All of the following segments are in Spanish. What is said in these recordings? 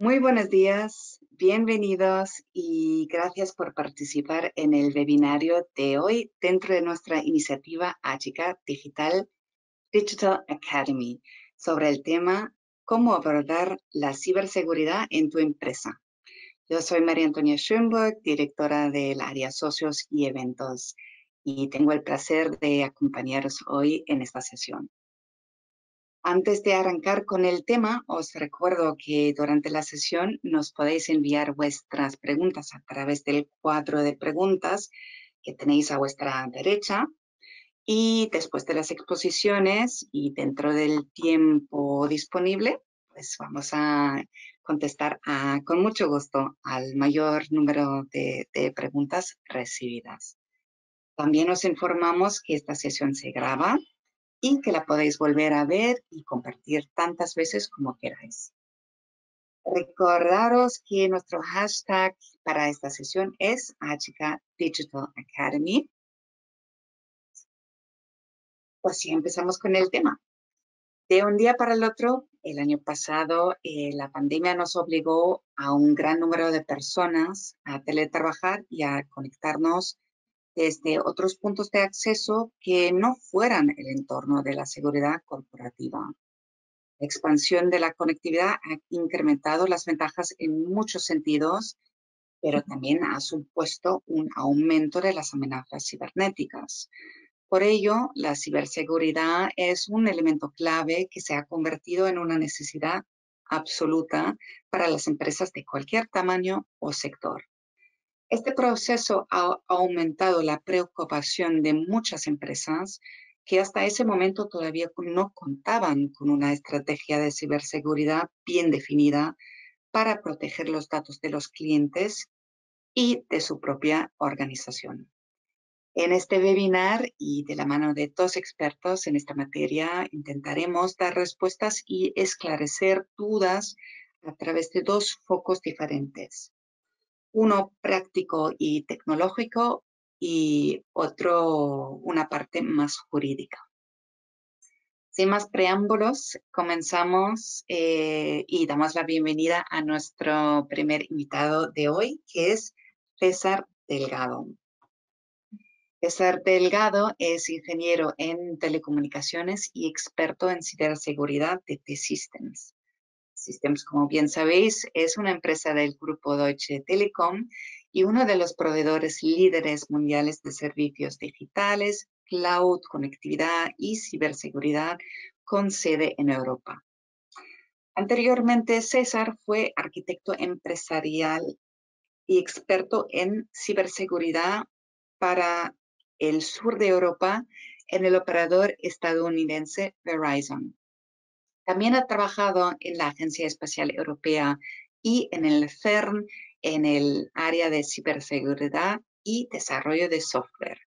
Muy buenos días, bienvenidos y gracias por participar en el webinario de hoy dentro de nuestra iniciativa ACHICA Digital Academy sobre el tema cómo abordar la ciberseguridad en tu empresa. Yo soy María Antonia Schoenberg, directora del área socios y eventos, y tengo el placer de acompañaros hoy en esta sesión. Antes de arrancar con el tema, os recuerdo que durante la sesión nos podéis enviar vuestras preguntas a través del cuadro de preguntas que tenéis a vuestra derecha. Y después de las exposiciones y dentro del tiempo disponible, pues vamos a contestar con mucho gusto al mayor número de preguntas recibidas. También os informamos que esta sesión se graba y que la podéis volver a ver y compartir tantas veces como queráis. Recordaros que nuestro hashtag para esta sesión es ACHICA Digital Academy. Pues sí, empezamos con el tema. De un día para el otro, el año pasado, la pandemia nos obligó a un gran número de personas a teletrabajar y a conectarnos desde otros puntos de acceso que no fueran el entorno de la seguridad corporativa. La expansión de la conectividad ha incrementado las ventajas en muchos sentidos, pero también ha supuesto un aumento de las amenazas cibernéticas. Por ello, la ciberseguridad es un elemento clave que se ha convertido en una necesidad absoluta para las empresas de cualquier tamaño o sector. Este proceso ha aumentado la preocupación de muchas empresas que hasta ese momento todavía no contaban con una estrategia de ciberseguridad bien definida para proteger los datos de los clientes y de su propia organización. En este webinar y de la mano de dos expertos en esta materia, intentaremos dar respuestas y esclarecer dudas a través de dos focos diferentes. Uno práctico y tecnológico y otro una parte más jurídica. Sin más preámbulos, comenzamos y damos la bienvenida a nuestro primer invitado de hoy, que es César Delgado. César Delgado es ingeniero en telecomunicaciones y experto en ciberseguridad de T-Systems. Systems, como bien sabéis, es una empresa del grupo Deutsche Telekom y uno de los proveedores líderes mundiales de servicios digitales, cloud, conectividad y ciberseguridad con sede en Europa. Anteriormente, César fue arquitecto empresarial y experto en ciberseguridad para el sur de Europa en el operador estadounidense Verizon. También ha trabajado en la Agencia Espacial Europea y en el CERN en el área de ciberseguridad y desarrollo de software.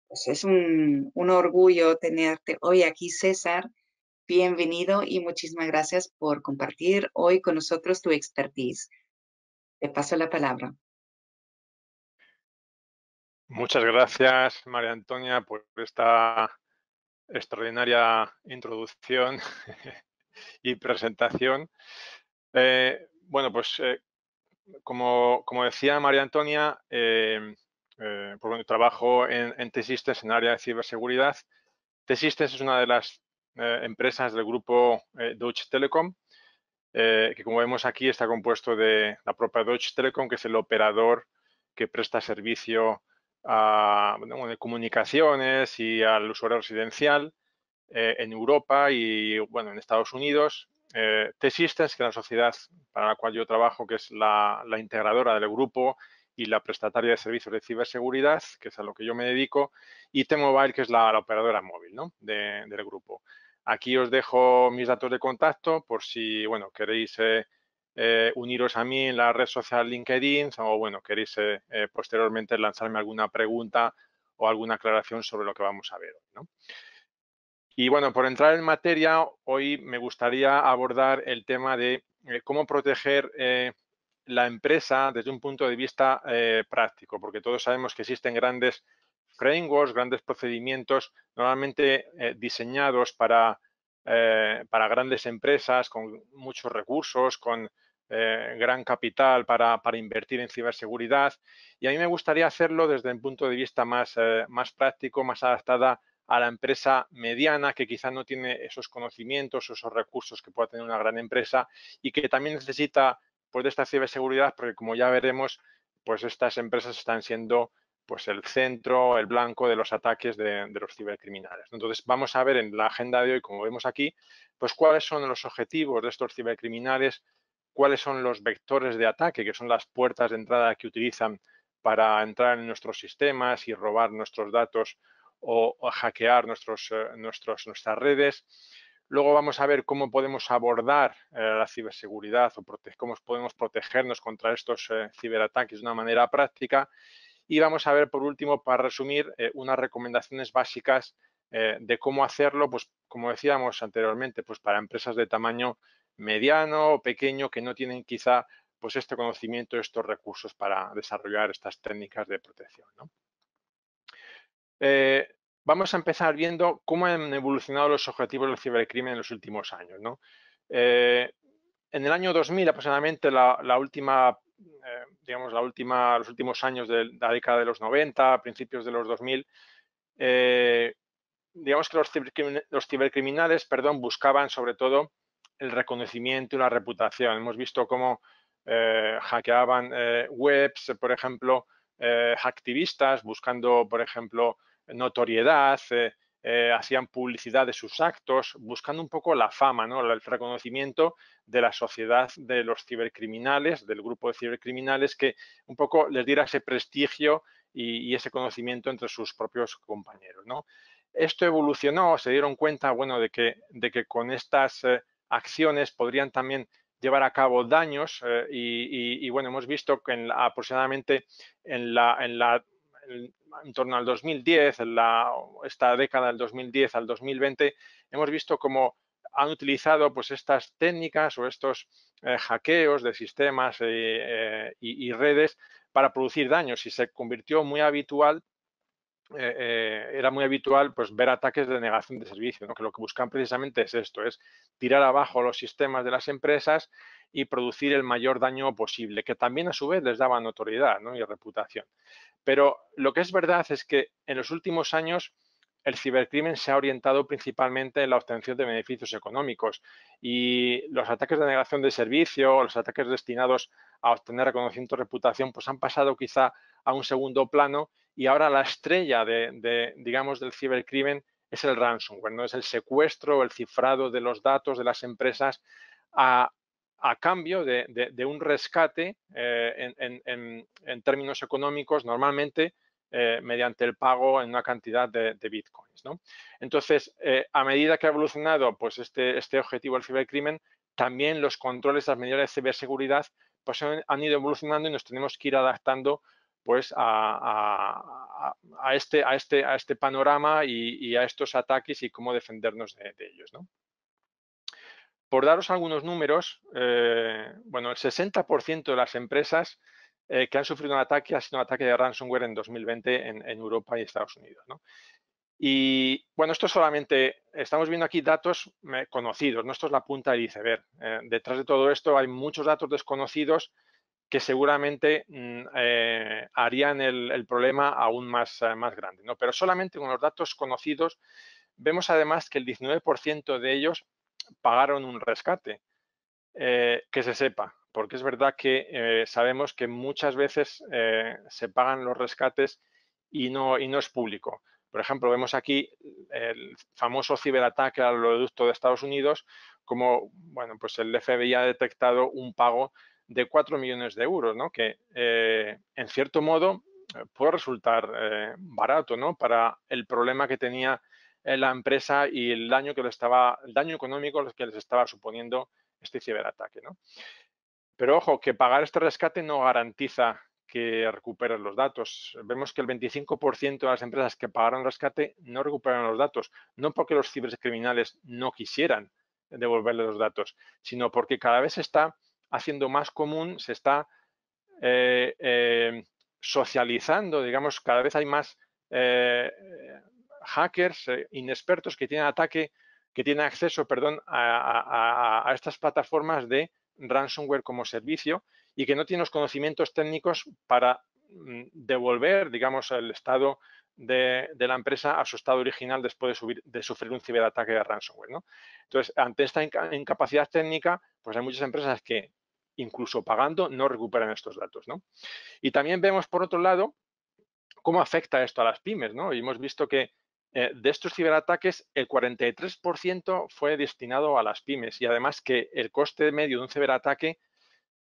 Pues es un orgullo tenerte hoy aquí, César. Bienvenido y muchísimas gracias por compartir hoy con nosotros tu expertise. Te paso la palabra. Muchas gracias, María Antonia, por esta extraordinaria introducción y presentación. Bueno, pues como decía María Antonia, pues bueno, trabajo en T-Systems en el área de ciberseguridad. T-Systems es una de las empresas del grupo Deutsche Telekom, que como vemos aquí está compuesto de la propia Deutsche Telekom, que es el operador que presta servicio de comunicaciones y al usuario residencial en Europa y bueno, en Estados Unidos. T-Systems, que es la sociedad para la cual yo trabajo, que es la integradora del grupo y la prestataria de servicios de ciberseguridad, que es a lo que yo me dedico, y T-Mobile, que es la operadora móvil, ¿no?, del grupo. Aquí os dejo mis datos de contacto por si, bueno, queréis uniros a mí en la red social LinkedIn o, bueno, queréis posteriormente lanzarme alguna pregunta o alguna aclaración sobre lo que vamos a ver hoy, ¿no? Y, bueno, por entrar en materia, hoy me gustaría abordar el tema de cómo proteger la empresa desde un punto de vista práctico, porque todos sabemos que existen grandes frameworks, grandes procedimientos normalmente diseñados para grandes empresas con muchos recursos, con gran capital para invertir en ciberseguridad, y a mí me gustaría hacerlo desde un punto de vista más práctico, más adaptada a la empresa mediana, que quizá no tiene esos conocimientos o esos recursos que pueda tener una gran empresa y que también necesita, pues, de esta ciberseguridad, porque como ya veremos, pues estas empresas están siendo, pues, el centro, el blanco de los ataques de los cibercriminales. Entonces, vamos a ver en la agenda de hoy, como vemos aquí, pues cuáles son los objetivos de estos cibercriminales, cuáles son los vectores de ataque, que son las puertas de entrada que utilizan para entrar en nuestros sistemas y robar nuestros datos o hackear nuestras redes. Luego vamos a ver cómo podemos abordar la ciberseguridad o cómo podemos protegernos contra estos ciberataques de una manera práctica. Y vamos a ver, por último, para resumir, unas recomendaciones básicas de cómo hacerlo, pues como decíamos anteriormente, pues para empresas de tamaño mediano o pequeño que no tienen quizá pues este conocimiento, estos recursos para desarrollar estas técnicas de protección, ¿no? Vamos a empezar viendo cómo han evolucionado los objetivos del cibercrimen en los últimos años, ¿no? En el año 2000 aproximadamente, los últimos años de la década de los 90, principios de los 2000, digamos que los cibercriminales, buscaban sobre todo el reconocimiento y la reputación. Hemos visto cómo hackeaban webs, por ejemplo, hacktivistas, buscando, por ejemplo, notoriedad, hacían publicidad de sus actos, buscando un poco la fama, ¿no? El reconocimiento de la sociedad de los cibercriminales, del grupo de cibercriminales, que un poco les diera ese prestigio y ese conocimiento entre sus propios compañeros, ¿no? Esto evolucionó, se dieron cuenta, bueno, de que con estas acciones podrían también llevar a cabo daños y bueno, hemos visto que aproximadamente en torno al 2010, esta década del 2010 al 2020, hemos visto cómo han utilizado pues estas técnicas o estos hackeos de sistemas y redes para producir daños, y se convirtió muy habitual. Era muy habitual pues ver ataques de negación de servicio, ¿no? Que lo que buscan precisamente es esto, es tirar abajo los sistemas de las empresas y producir el mayor daño posible, que también a su vez les daba notoriedad, ¿no? Y reputación. Pero lo que es verdad es que en los últimos años el cibercrimen se ha orientado principalmente en la obtención de beneficios económicos, y los ataques de negación de servicio, los ataques destinados a obtener reconocimiento de reputación, pues han pasado quizá a un segundo plano, y ahora la estrella digamos, del cibercrimen es el ransomware, ¿no? Es el secuestro, el cifrado de los datos de las empresas a cambio de un rescate en términos económicos, normalmente mediante el pago en una cantidad de bitcoins, ¿no? Entonces, a medida que ha evolucionado pues, este objetivo del cibercrimen, también los controles, las medidas de ciberseguridad pues, han ido evolucionando, y nos tenemos que ir adaptando pues, a este panorama y a estos ataques y cómo defendernos de ellos, ¿no? Por daros algunos números, bueno, el 60% de las empresas que han sufrido un ataque ha sido un ataque de ransomware en 2020 en Europa y Estados Unidos, ¿no? Y bueno, esto solamente, estamos viendo aquí datos conocidos, ¿no? Esto es la punta del iceberg. Detrás de todo esto hay muchos datos desconocidos que seguramente harían el problema aún más grande, ¿no? Pero solamente con los datos conocidos vemos además que el 19% de ellos pagaron un rescate. Que se sepa, porque es verdad que sabemos que muchas veces se pagan los rescates y no es público. Por ejemplo, vemos aquí el famoso ciberataque al oleoducto de Estados Unidos, como bueno, pues el FBI ha detectado un pago de 4 millones de euros, ¿no? Que en cierto modo puede resultar barato, ¿no? Para el problema que tenía la empresa y el daño económico que les estaba suponiendo este ciberataque, ¿no? Pero ojo, que pagar este rescate no garantiza que recuperen los datos. Vemos que el 25% de las empresas que pagaron rescate no recuperan los datos, no porque los cibercriminales no quisieran devolverle los datos, sino porque cada vez se está haciendo más común, se está socializando, digamos, cada vez hay más hackers inexpertos que tienen acceso, a estas plataformas de ransomware como servicio y que no tiene los conocimientos técnicos para devolver, digamos, el estado de la empresa a su estado original después de sufrir un ciberataque de ransomware, ¿no? Entonces, ante esta incapacidad técnica, pues hay muchas empresas que, incluso pagando, no recuperan estos datos, ¿no? Y también vemos, por otro lado, cómo afecta esto a las pymes, ¿no? Y hemos visto que de estos ciberataques, el 43% fue destinado a las pymes y además que el coste medio de un ciberataque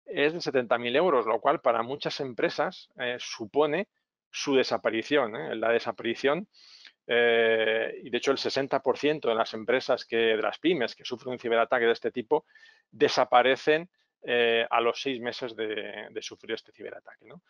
es de 70.000 euros, lo cual para muchas empresas supone su desaparición. La desaparición, y de hecho el 60% de las empresas de las pymes que sufren un ciberataque de este tipo desaparecen a los 6 meses de sufrir este ciberataque, ¿no?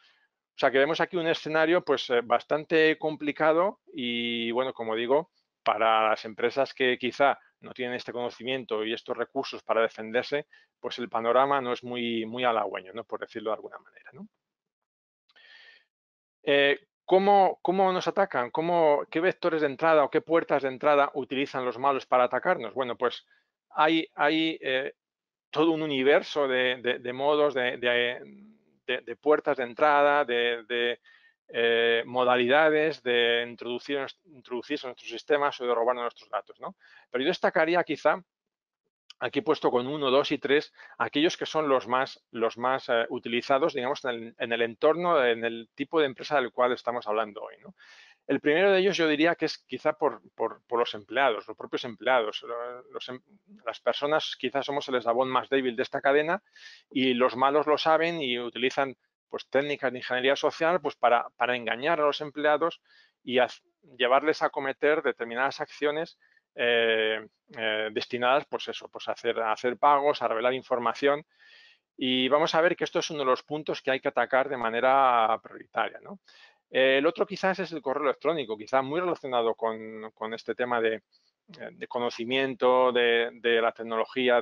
O sea que vemos aquí un escenario pues bastante complicado y bueno, como digo, para las empresas que quizá no tienen este conocimiento y estos recursos para defenderse, pues el panorama no es muy halagüeño, ¿no? Por decirlo de alguna manera, ¿no? ¿Cómo nos atacan? ¿Qué vectores de entrada o qué puertas de entrada utilizan los malos para atacarnos? Bueno, pues hay todo un universo de modos, de puertas de entrada, de modalidades de introducirse en nuestros sistemas o de robarnos nuestros datos, ¿no? Pero yo destacaría quizá, aquí he puesto con 1, 2 y 3, aquellos que son los más utilizados, digamos, en el entorno, en el tipo de empresa del cual estamos hablando hoy, ¿no? El primero de ellos yo diría que es quizá por los empleados, los propios empleados. Las personas quizás somos el eslabón más débil de esta cadena y los malos lo saben y utilizan pues técnicas de ingeniería social pues para engañar a los empleados y llevarles a cometer determinadas acciones destinadas pues eso, pues a hacer pagos, a revelar información. Y vamos a ver que esto es uno de los puntos que hay que atacar de manera prioritaria, ¿no? El otro quizás es el correo electrónico, quizás muy relacionado con este tema de conocimiento de la tecnología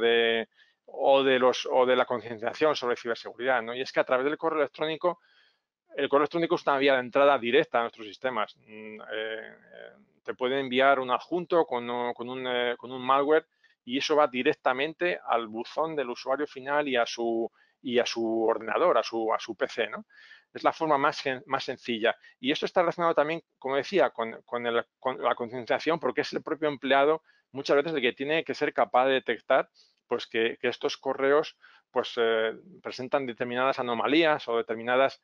o de la concienciación sobre ciberseguridad, ¿no? Y es que a través del correo electrónico, el correo electrónico es una vía de entrada directa a nuestros sistemas. Te puede enviar un adjunto con un malware y eso va directamente al buzón del usuario final y a su ordenador, a su PC, ¿no? Es la forma más sencilla. Y esto está relacionado también, como decía, con la concienciación, porque es el propio empleado muchas veces el que tiene que ser capaz de detectar pues, que estos correos pues, presentan determinadas anomalías o determinadas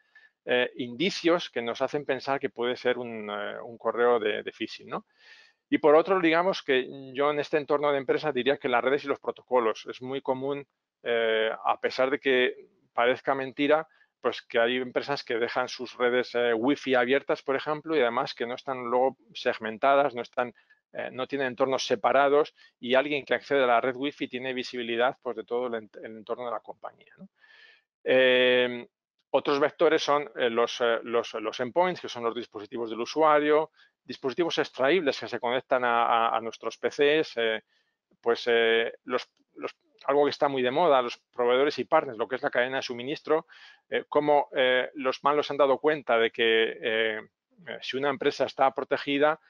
indicios que nos hacen pensar que puede ser un correo de phishing, ¿no? Y por otro, digamos que yo en este entorno de empresa diría que las redes y los protocolos. Es muy común, a pesar de que parezca mentira, pues que hay empresas que dejan sus redes Wi-Fi abiertas, por ejemplo, y además que no están luego segmentadas, no tienen entornos separados y alguien que accede a la red Wi-Fi tiene visibilidad pues, de todo el entorno de la compañía, ¿no? Otros vectores son los endpoints, que son los dispositivos del usuario, dispositivos extraíbles que se conectan a nuestros PCs, algo que está muy de moda, los proveedores y partners, lo que es la cadena de suministro, cómo los malos se han dado cuenta de que si una empresa está protegida,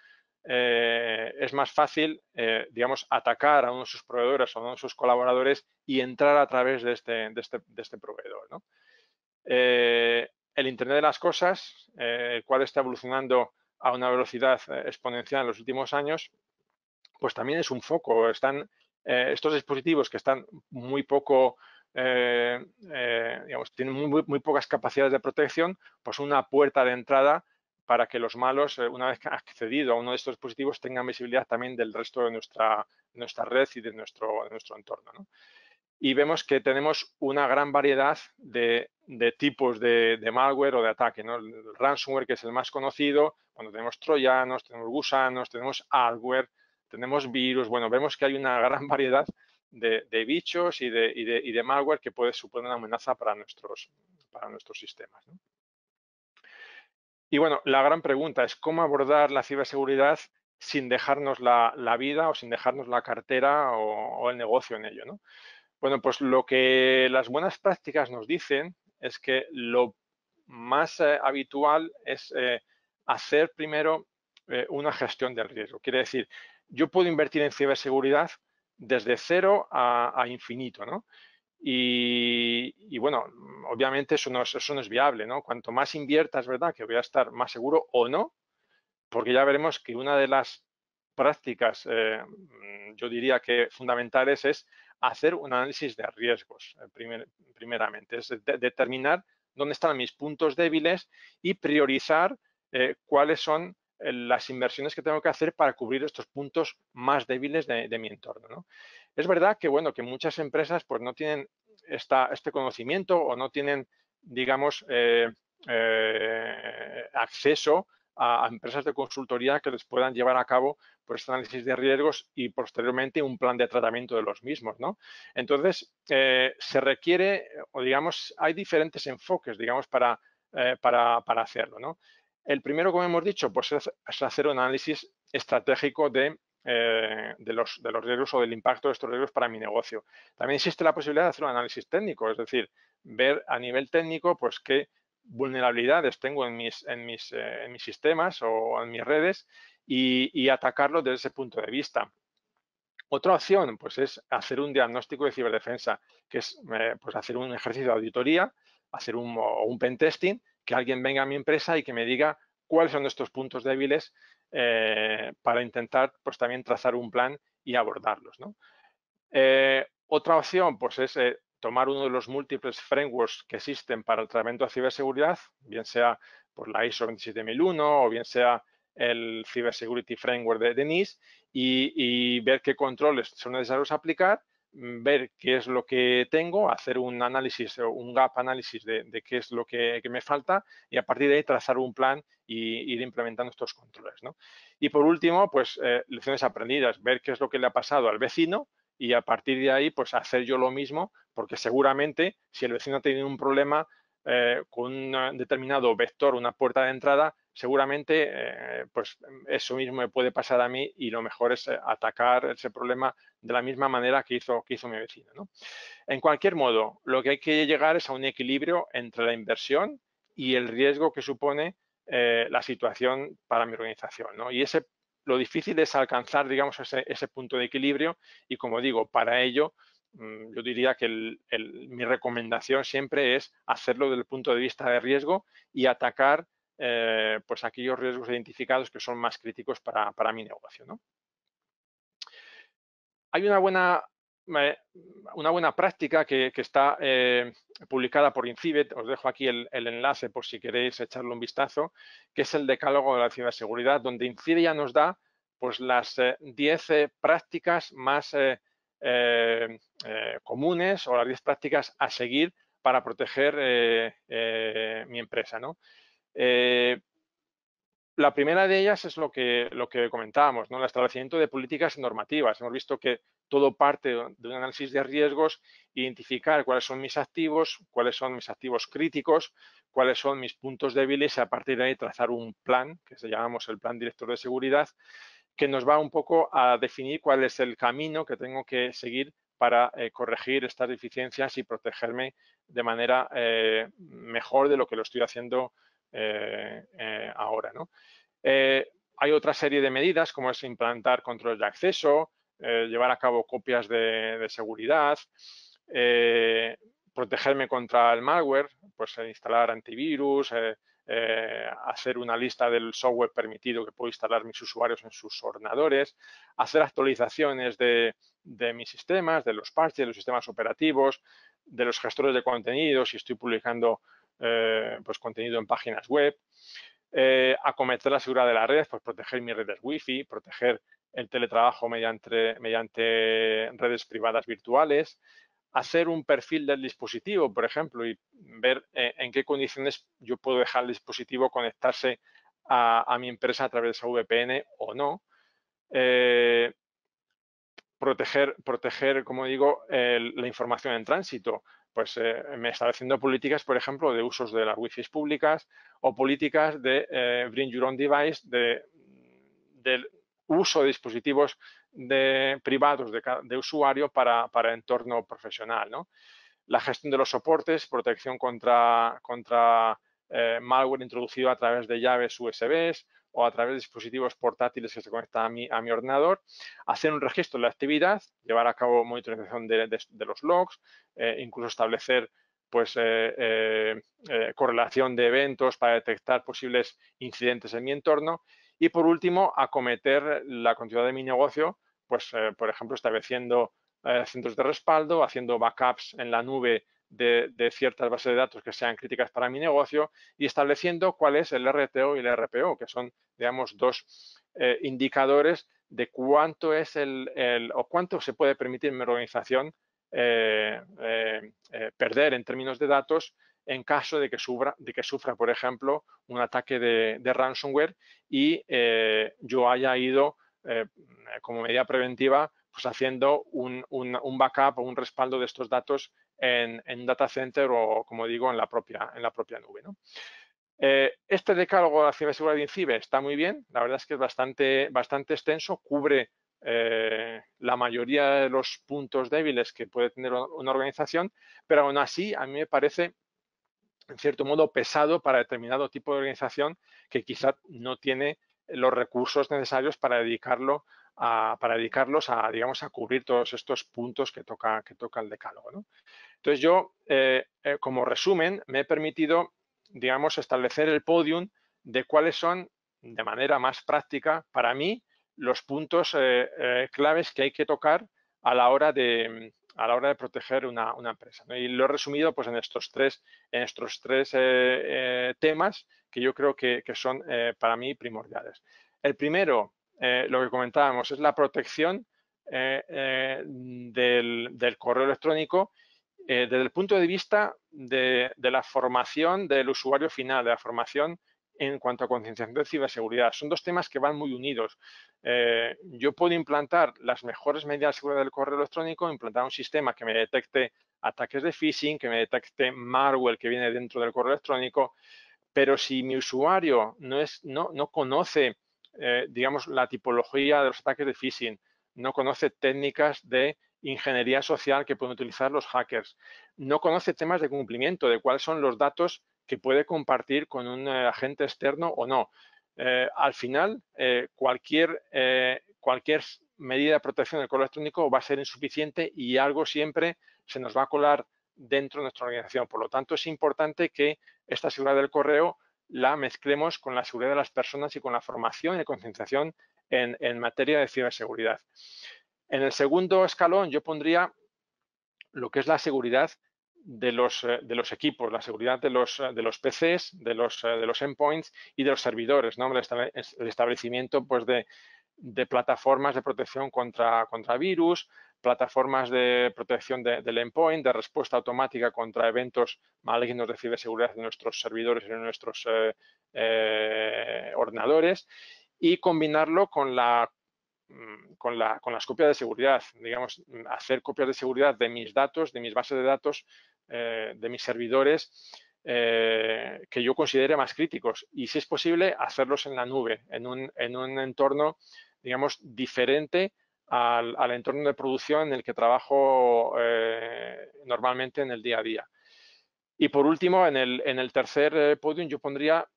es más fácil, digamos, atacar a uno de sus proveedores o a uno de sus colaboradores y entrar a través de este proveedor, ¿no? El Internet de las cosas, el cual está evolucionando a una velocidad exponencial en los últimos años, pues también es un foco. Estos dispositivos que están muy poco, digamos, tienen muy pocas capacidades de protección, pues una puerta de entrada para que los malos, una vez que han accedido a uno de estos dispositivos, tengan visibilidad también del resto de nuestra red y de nuestro entorno, ¿no? Y vemos que tenemos una gran variedad de tipos de malware o de ataque, ¿no? El ransomware, que es el más conocido, cuando tenemos troyanos, tenemos gusanos, tenemos adware, tenemos virus. Bueno, vemos que hay una gran variedad de bichos y de malware que puede suponer una amenaza para nuestros sistemas, ¿no? Y bueno, la gran pregunta es cómo abordar la ciberseguridad sin dejarnos la vida o sin dejarnos la cartera o el negocio en ello, ¿no? Bueno, pues lo que las buenas prácticas nos dicen es que lo más habitual es hacer primero una gestión del riesgo. Quiere decir, yo puedo invertir en ciberseguridad desde cero a infinito, ¿no? Y bueno, obviamente eso no es viable, ¿no? Cuanto más inviertas, ¿verdad? Que voy a estar más seguro o no, porque ya veremos que una de las prácticas, yo diría que fundamentales, es hacer un análisis de riesgos, primeramente, es determinar dónde están mis puntos débiles y priorizar cuáles son las inversiones que tengo que hacer para cubrir estos puntos más débiles de mi entorno, ¿no? Es verdad que, bueno, que muchas empresas pues no tienen este conocimiento o no tienen, digamos, acceso a empresas de consultoría que les puedan llevar a cabo pues, este análisis de riesgos y posteriormente un plan de tratamiento de los mismos, ¿no? Entonces, se requiere, o digamos, hay diferentes enfoques, digamos, para hacerlo, ¿no? El primero, como hemos dicho, pues es hacer un análisis estratégico de los riesgos o del impacto de estos riesgos para mi negocio. También existe la posibilidad de hacer un análisis técnico, es decir, ver a nivel técnico pues qué vulnerabilidades tengo en mis sistemas o en mis redes y atacarlo desde ese punto de vista. Otra opción pues, es hacer un diagnóstico de ciberdefensa, que es pues hacer un ejercicio de auditoría, hacer un pentesting, que alguien venga a mi empresa y que me diga cuáles son estos puntos débiles para intentar pues, también trazar un plan y abordarlos, ¿no? Otra opción pues, es tomar uno de los múltiples frameworks que existen para el tratamiento de ciberseguridad, bien sea por la ISO 27001 o bien sea el Cybersecurity Framework de NIST y ver qué controles son necesarios aplicar, ver qué es lo que tengo, hacer un análisis o un gap análisis de qué es lo que me falta y a partir de ahí trazar un plan y ir implementando estos controles, ¿no? Y por último, pues lecciones aprendidas, ver qué es lo que le ha pasado al vecino y a partir de ahí, pues hacer yo lo mismo, porque seguramente si el vecino ha tenido un problema con un determinado vector, una puerta de entrada, seguramente pues eso mismo me puede pasar a mí y lo mejor es atacar ese problema de la misma manera que hizo mi vecino, ¿no? En cualquier modo, lo que hay que llegar es a un equilibrio entre la inversión y el riesgo que supone la situación para mi organización, ¿no? Y lo difícil es alcanzar, digamos, ese punto de equilibrio y, como digo, para ello yo diría que mi recomendación siempre es hacerlo desde el punto de vista de riesgo y atacar pues aquellos riesgos identificados que son más críticos para mi negocio, ¿no? Hay una buena práctica que está publicada por Incibet, os dejo aquí el enlace por si queréis echarle un vistazo, que es el decálogo de la ciberseguridad, donde Incibet ya nos da pues, las 10 prácticas más comunes o las 10 prácticas a seguir para proteger mi empresa, ¿no? La primera de ellas es lo que comentábamos, ¿no? El establecimiento de políticas normativas. Hemos visto que todo parte de un análisis de riesgos, identificar cuáles son mis activos críticos, cuáles son mis puntos débiles y a partir de ahí trazar un plan, que se llamamos el Plan Director de Seguridad, que nos va un poco a definir cuál es el camino que tengo que seguir para corregir estas deficiencias y protegerme de manera mejor de lo que lo estoy haciendo ahora, ¿no? Hay otra serie de medidas como es implantar controles de acceso, llevar a cabo copias de seguridad, protegerme contra el malware, pues instalar antivirus, hacer una lista del software permitido que puedo instalar mis usuarios en sus ordenadores, hacer actualizaciones de mis sistemas, de los parches, de los sistemas operativos, de los gestores de contenidos, si estoy publicando pues contenido en páginas web, acometer la seguridad de la red, pues proteger mis redes Wi-Fi, proteger el teletrabajo mediante redes privadas virtuales, hacer un perfil del dispositivo, por ejemplo, y ver en qué condiciones yo puedo dejar el dispositivo conectarse a mi empresa a través de esa VPN o no. Proteger, como digo, la información en tránsito, pues me estableciendo políticas, por ejemplo, de usos de las Wi-Fi públicas o políticas de Bring Your Own Device, del uso de dispositivos privados de usuario para entorno profesional, ¿no? La gestión de los soportes, protección contra malware introducido a través de llaves USB, o a través de dispositivos portátiles que se conectan a mi ordenador, hacer un registro de la actividad, llevar a cabo monitorización de los logs, incluso establecer pues, correlación de eventos para detectar posibles incidentes en mi entorno y, por último, acometer la continuidad de mi negocio, pues, por ejemplo, estableciendo centros de respaldo, haciendo backups en la nube de ciertas bases de datos que sean críticas para mi negocio y estableciendo cuál es el RTO y el RPO, que son, digamos, dos indicadores de cuánto es o cuánto se puede permitir en mi organización perder en términos de datos en caso de que sufra, por ejemplo, un ataque de ransomware y yo haya ido como medida preventiva pues haciendo un backup o un respaldo de estos datos en un data center o, como digo, en la propia nube, ¿no? Este decálogo de la ciberseguridad de INCIBE está muy bien, la verdad es que es bastante extenso, cubre la mayoría de los puntos débiles que puede tener una organización, pero aún así a mí me parece en cierto modo pesado para determinado tipo de organización que quizá no tiene los recursos necesarios para dedicarlos a, digamos, a cubrir todos estos puntos que toca el decálogo, ¿no? Entonces yo, como resumen, me he permitido, digamos, establecer el podium de cuáles son, de manera más práctica, para mí, los puntos claves que hay que tocar a la hora de proteger una empresa, ¿no? Y lo he resumido pues, en estos tres temas que yo creo que son para mí primordiales. El primero, lo que comentábamos, es la protección del correo electrónico desde el punto de vista de la formación del usuario final, de la formación en cuanto a concienciación de ciberseguridad. Son dos temas que van muy unidos. Yo puedo implantar las mejores medidas de seguridad del correo electrónico, implantar un sistema que me detecte ataques de phishing, que me detecte malware que viene dentro del correo electrónico, pero si mi usuario no conoce, digamos, la tipología de los ataques de phishing, no conoce técnicas de ingeniería social que pueden utilizar los hackers, no conoce temas de cumplimiento, de cuáles son los datos que puede compartir con un agente externo o no. Al final, cualquier medida de protección del correo electrónico va a ser insuficiente y algo siempre se nos va a colar dentro de nuestra organización. Por lo tanto, es importante que esta seguridad del correo la mezclemos con la seguridad de las personas y con la formación y concienciación en materia de ciberseguridad. En el segundo escalón yo pondría lo que es la seguridad de los equipos, la seguridad de los PCs, de los endpoints y de los servidores, ¿no? El establecimiento pues, de plataformas de protección contra virus, plataformas de protección del endpoint, de respuesta automática contra eventos malignos de ciberseguridad en nuestros servidores y en nuestros ordenadores y combinarlo con las copias de seguridad, digamos, hacer copias de seguridad de mis datos, de mis bases de datos, de mis servidores, que yo considere más críticos y, si es posible, hacerlos en la nube, en un entorno, digamos, diferente al entorno de producción en el que trabajo normalmente en el día a día. Y por último, en el tercer podium yo pondría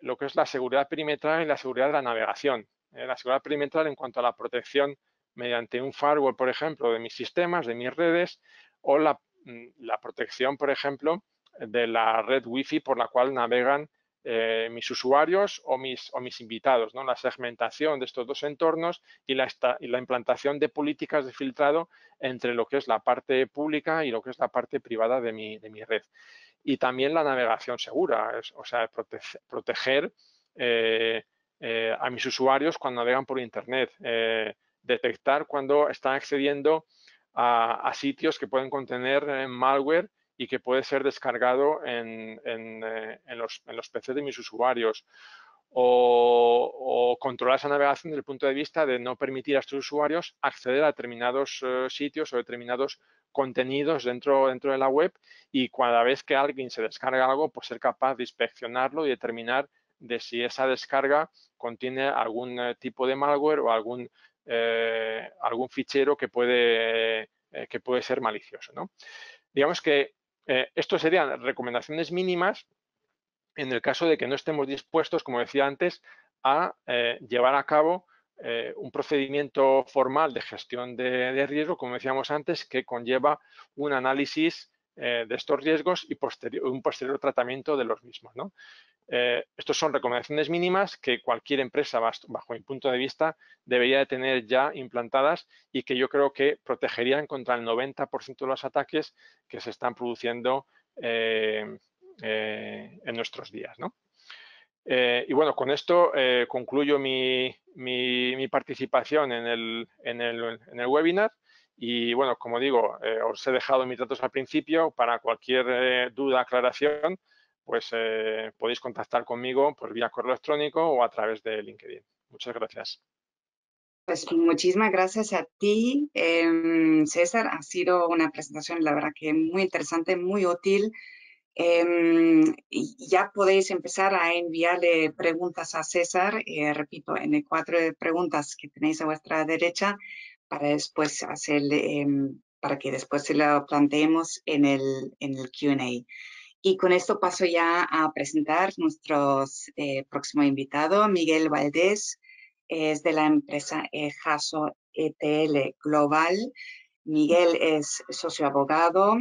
lo que es la seguridad perimetral y la seguridad de la navegación. La seguridad perimetral en cuanto a la protección mediante un firewall, por ejemplo, de mis sistemas, de mis redes, o la protección, por ejemplo, de la red Wi-Fi por la cual navegan mis usuarios o mis invitados, ¿no? La segmentación de estos dos entornos y la implantación de políticas de filtrado entre lo que es la parte pública y lo que es la parte privada de mi red. Y también la navegación segura, o sea, proteger a mis usuarios cuando navegan por Internet, detectar cuando están accediendo a sitios que pueden contener malware y que puede ser descargado en los PCs de mis usuarios. O controlar esa navegación desde el punto de vista de no permitir a estos usuarios acceder a determinados sitios o determinados contenidos dentro de la web y cada vez que alguien se descarga algo, pues ser capaz de inspeccionarlo y determinar de si esa descarga contiene algún tipo de malware o algún fichero que puede ser malicioso, ¿no? Digamos que esto serían recomendaciones mínimas en el caso de que no estemos dispuestos, como decía antes, a llevar a cabo un procedimiento formal de gestión de riesgo, como decíamos antes, que conlleva un análisis de estos riesgos y un posterior tratamiento de los mismos, ¿no? Estos son recomendaciones mínimas que cualquier empresa, bajo mi punto de vista, debería de tener ya implantadas y que yo creo que protegerían contra el 90% de los ataques que se están produciendo en nuestros días, ¿no? Y bueno, con esto concluyo mi participación en el webinar. Y bueno, como digo, os he dejado mis datos al principio. Para cualquier duda, aclaración, pues podéis contactar conmigo por vía correo electrónico o a través de LinkedIn. Muchas gracias. Pues muchísimas gracias a ti, César. Ha sido una presentación, la verdad que muy interesante, muy útil. Y ya podéis empezar a enviarle preguntas a César, repito, en el cuadro de preguntas que tenéis a vuestra derecha, para después hacerle, para que después se lo planteemos en el Q&A. Y con esto paso ya a presentar nuestro próximo invitado, Miguel Valdés, es de la empresa Jaso ETL Global. Miguel es socio abogado,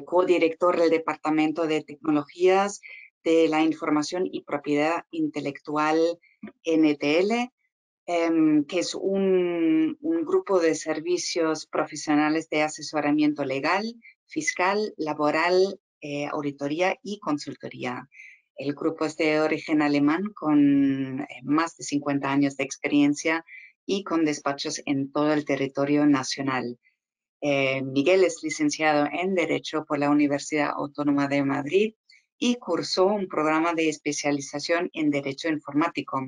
codirector del Departamento de Tecnologías de la Información y Propiedad Intelectual NTL, que es un grupo de servicios profesionales de asesoramiento legal, fiscal, laboral, auditoría y consultoría. El grupo es de origen alemán con más de 50 años de experiencia y con despachos en todo el territorio nacional. Miguel es licenciado en Derecho por la Universidad Autónoma de Madrid y cursó un programa de especialización en Derecho Informático.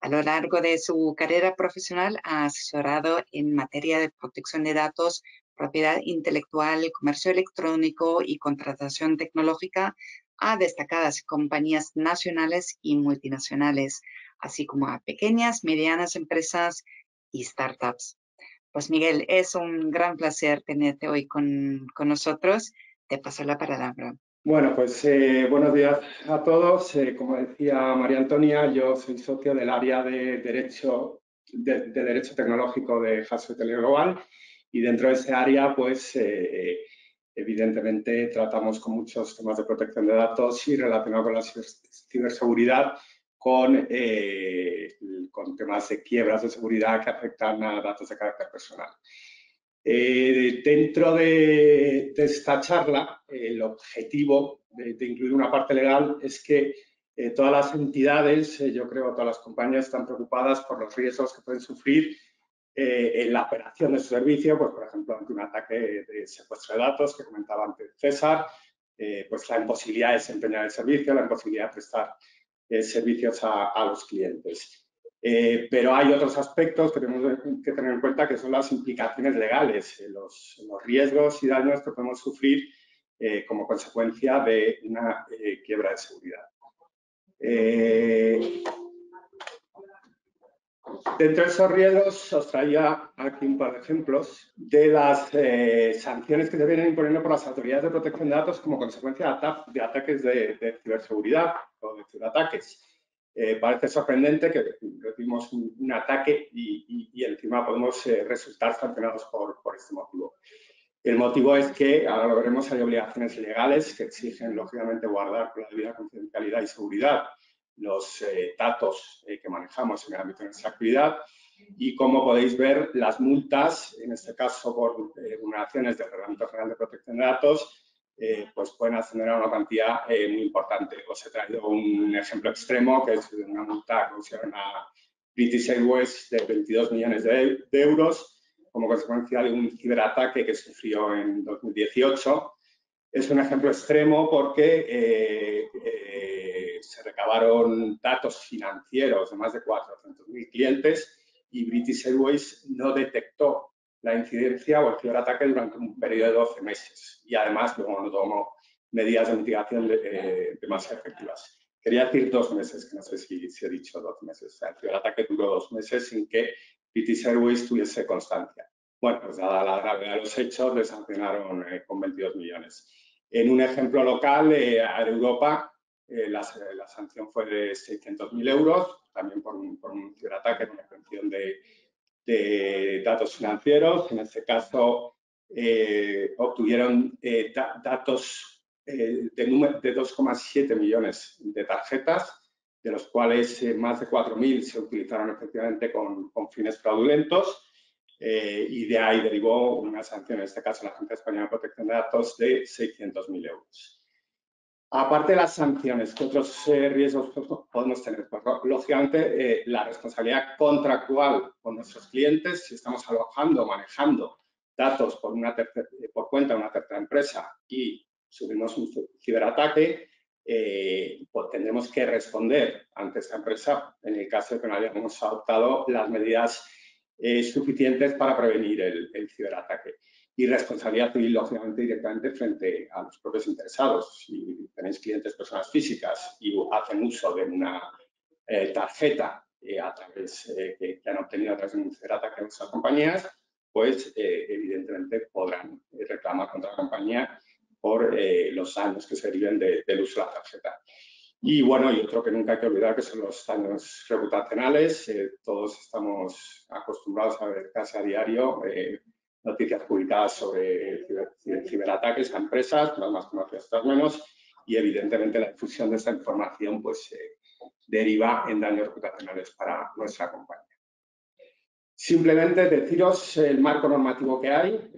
A lo largo de su carrera profesional ha asesorado en materia de protección de datos, propiedad intelectual, comercio electrónico y contratación tecnológica a destacadas compañías nacionales y multinacionales, así como a pequeñas, medianas empresas y startups. Pues Miguel, es un gran placer tenerte hoy con nosotros. Te paso la palabra. Bueno, pues buenos días a todos. Como decía María Antonia, yo soy socio del área de Derecho Tecnológico de Jaso ETL Global y dentro de ese área, pues evidentemente tratamos con muchos temas de protección de datos y relacionado con la ciberseguridad, con temas de quiebras de seguridad que afectan a datos de carácter personal. Dentro de esta charla, el objetivo de incluir una parte legal es que todas las entidades, yo creo todas las compañías están preocupadas por los riesgos que pueden sufrir en la operación de su servicio, pues por ejemplo ante un ataque de secuestro de datos que comentaba antes César, pues la imposibilidad de desempeñar el servicio, la imposibilidad de prestar servicios a los clientes. Pero hay otros aspectos que tenemos que tener en cuenta que son las implicaciones legales, los riesgos y daños que podemos sufrir como consecuencia de una quiebra de seguridad. Dentro de esos riesgos os traía aquí un par de ejemplos de las sanciones que se vienen imponiendo por las autoridades de protección de datos como consecuencia de ataques de ciberseguridad o de ciberataques. Parece sorprendente que recibimos un ataque y encima podemos resultar sancionados por este motivo. El motivo es que, ahora lo veremos, hay obligaciones legales que exigen, lógicamente, guardar con la debida confidencialidad y seguridad los datos que manejamos en el ámbito de nuestra actividad y, como podéis ver, las multas, en este caso por vulneraciones del Reglamento General de Protección de Datos, pues pueden ascender a una cantidad muy importante. Os he traído un ejemplo extremo, que es una multa que pusieron a British Airways de 22 millones de euros como consecuencia de un ciberataque que sufrió en 2018. Es un ejemplo extremo porque se recabaron datos financieros de más de 400.000 clientes y British Airways no detectó la incidencia o el ciberataque durante un periodo de 12 meses y además luego no tomó medidas de mitigación más efectivas. Quería decir 2 meses, que no sé si he dicho 12 meses. O sea, el ciberataque duró 2 meses sin que British Airways tuviese constancia. Bueno, pues dada la gravedad de los hechos, le sancionaron con 22 millones. En un ejemplo local, Air Europa La sanción fue de 600.000 euros, también por un ciberataque con obtención de datos financieros. En este caso, obtuvieron datos de 2,7 millones de tarjetas, de los cuales más de 4.000 se utilizaron efectivamente con fines fraudulentos, y de ahí derivó una sanción, en este caso la Agencia Española de Protección de Datos, de 600.000 euros. Aparte de las sanciones, ¿qué otros riesgos podemos tener? Pues, lógicamente, la responsabilidad contractual con nuestros clientes, si estamos alojando o manejando datos por cuenta de una tercera empresa y sufrimos un ciberataque, pues tendremos que responder ante esta empresa en el caso de que no hayamos adoptado las medidas suficientes para prevenir el ciberataque. Y responsabilidad civil, lógicamente, directamente frente a los propios interesados. Si tenéis clientes, personas físicas, y hacen uso de una tarjeta que han obtenido a través de un ciberataque en nuestras compañías, pues evidentemente podrán reclamar contra la compañía por los daños que se deriven del uso de la tarjeta. Y bueno, y otro que nunca hay que olvidar, que son los daños reputacionales. Todos estamos acostumbrados a ver casi a diario noticias publicadas sobre ciberataques a empresas, las más conocidas, otras menos, y evidentemente la difusión de esta información pues deriva en daños reputacionales para nuestra compañía. Simplemente deciros el marco normativo que hay,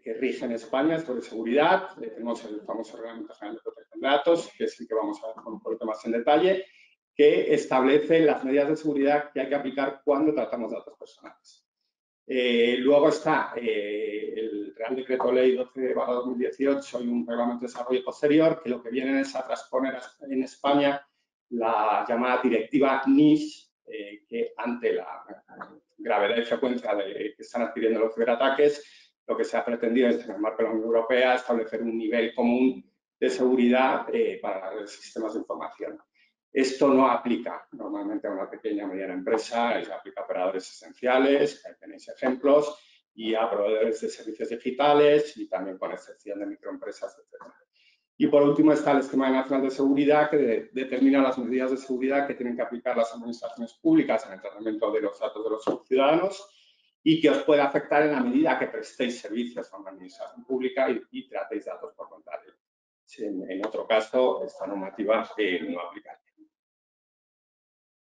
que rige en España sobre seguridad. Tenemos el famoso Reglamento General de Protección de Datos, que es el que vamos a ver un poquito más en detalle, que establece las medidas de seguridad que hay que aplicar cuando tratamos datos personales. Luego está el Real Decreto Ley 12/2018 y un Reglamento de Desarrollo posterior, que lo que vienen es a transponer en España la llamada Directiva NIS, que ante la gravedad y frecuencia que están adquiriendo los ciberataques, lo que se ha pretendido es, en el marco de la Unión Europea, establecer un nivel común de seguridad para los sistemas de información. Esto no aplica normalmente a una pequeña o mediana empresa, aplica a operadores esenciales, ahí tenéis ejemplos, y a proveedores de servicios digitales, y también con excepción de microempresas, etc. Y por último está el Esquema Nacional de Seguridad, que determina las medidas de seguridad que tienen que aplicar las administraciones públicas en el tratamiento de los datos de los ciudadanos y que os puede afectar en la medida que prestéis servicios a una administración pública y tratéis datos por contrario. En otro caso, esta normativa no aplica.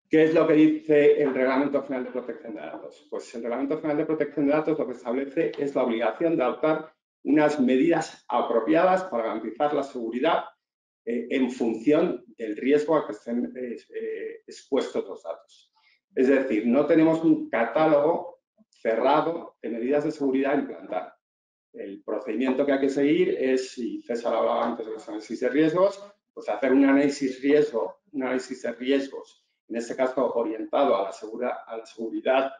¿Qué es lo que dice el Reglamento General de Protección de Datos? Pues el Reglamento General de Protección de Datos lo que establece es la obligación de adoptar unas medidas apropiadas para garantizar la seguridad en función del riesgo a que estén expuestos los datos. Es decir, no tenemos un catálogo cerrado de medidas de seguridad a implantar. El procedimiento que hay que seguir es, y César hablaba antes de los análisis de riesgos, pues hacer un análisis de riesgos, en este caso orientado a la seguridad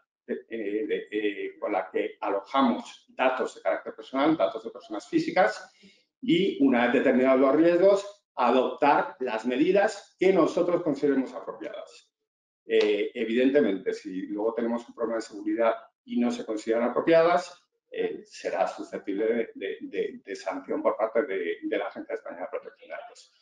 con la que alojamos datos de carácter personal, datos de personas físicas, y una vez determinados los riesgos, adoptar las medidas que nosotros consideremos apropiadas. Evidentemente, si luego tenemos un problema de seguridad y no se consideran apropiadas, será susceptible de sanción por parte de la Agencia Española de Protección de Datos.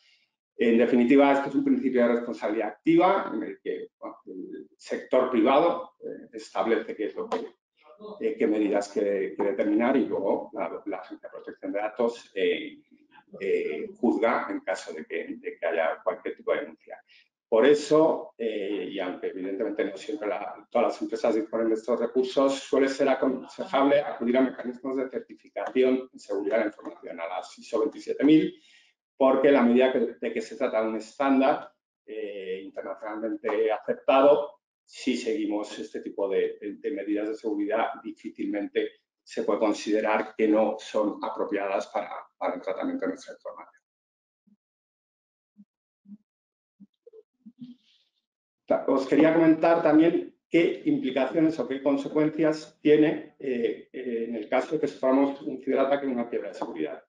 En definitiva, este es un principio de responsabilidad activa en el que el sector privado establece qué medidas quiere determinar y luego la Agencia de Protección de Datos juzga en caso de que haya cualquier tipo de denuncia. Por eso, y aunque evidentemente no siempre todas las empresas disponen de estos recursos, suele ser aconsejable acudir a mecanismos de certificación en seguridad de la información, a las ISO 27000, porque la medida de que se trata de un estándar internacionalmente aceptado, si seguimos este tipo de medidas de seguridad, difícilmente se puede considerar que no son apropiadas para el tratamiento de nuestra información. Os quería comentar también qué implicaciones o qué consecuencias tiene en el caso de que suframos un ciberataque o una quiebra de seguridad.